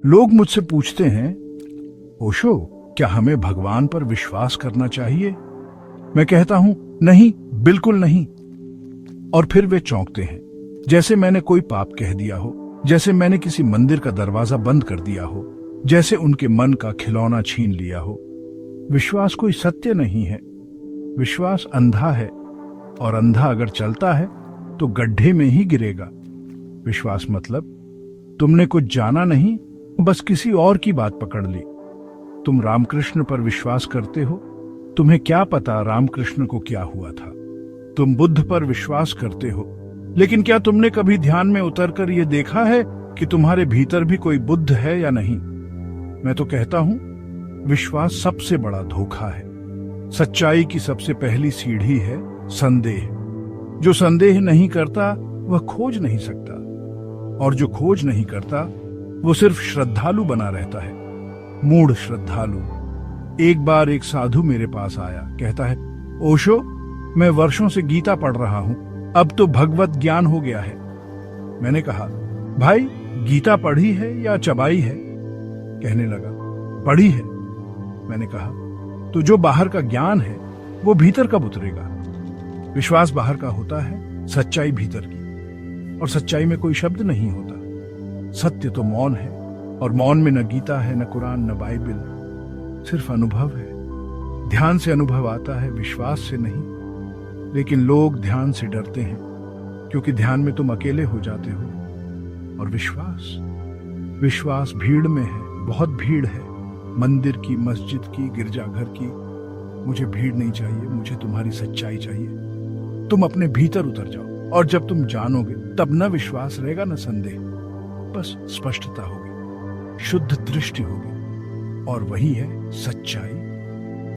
लोग मुझसे पूछते हैं, ओशो, क्या हमें भगवान पर विश्वास करना चाहिए? मैं कहता हूं, नहीं, बिल्कुल नहीं। और फिर वे चौंकते हैं, जैसे मैंने कोई पाप कह दिया हो, जैसे मैंने किसी मंदिर का दरवाजा बंद कर दिया हो, जैसे उनके मन का खिलौना छीन लिया हो। विश्वास कोई सत्य नहीं है। विश्वास अंधा है, और अंधा अगर चलता है तो गड्ढे में ही गिरेगा। विश्वास मतलब तुमने कुछ जाना नहीं, बस किसी और की बात पकड़ ली। तुम रामकृष्ण पर विश्वास करते हो, तुम्हें क्या पता रामकृष्ण को क्या हुआ था। तुम बुद्ध पर विश्वास करते हो, लेकिन क्या तुमने कभी ध्यान में उतरकर यह देखा है कि तुम्हारे भीतर भी कोई बुद्ध है या नहीं? मैं तो कहता हूं, विश्वास सबसे बड़ा धोखा है। सच्चाई की सबसे पहली सीढ़ी है संदेह। जो संदेह नहीं करता वह खोज नहीं सकता, और जो खोज नहीं करता वो सिर्फ श्रद्धालु बना रहता है, मूढ़ श्रद्धालु। एक बार एक साधु मेरे पास आया, कहता है, ओशो, मैं वर्षों से गीता पढ़ रहा हूं, अब तो भगवत ज्ञान हो गया है। मैंने कहा, भाई, गीता पढ़ी है या चबाई है? कहने लगा, पढ़ी है। मैंने कहा, तो जो बाहर का ज्ञान है वो भीतर कब उतरेगा? विश्वास बाहर का होता है, सच्चाई भीतर की, और सच्चाई में कोई शब्द नहीं होता। सत्य तो मौन है, और मौन में न गीता है, न कुरान, न बाइबल, सिर्फ अनुभव है। ध्यान से अनुभव आता है, विश्वास से नहीं। लेकिन लोग ध्यान से डरते हैं, क्योंकि ध्यान में तुम अकेले हो जाते हो। और विश्वास भीड़ में है, बहुत भीड़ है, मंदिर की, मस्जिद की, गिरजाघर की। मुझे भीड़ नहीं चाहिए, मुझे तुम्हारी सच्चाई चाहिए। तुम अपने भीतर उतर जाओ, और जब तुम जानोगे तब न विश्वास रहेगा न संदेह, बस स्पष्टता होगी, शुद्ध दृष्टि होगी, और वही है सच्चाई।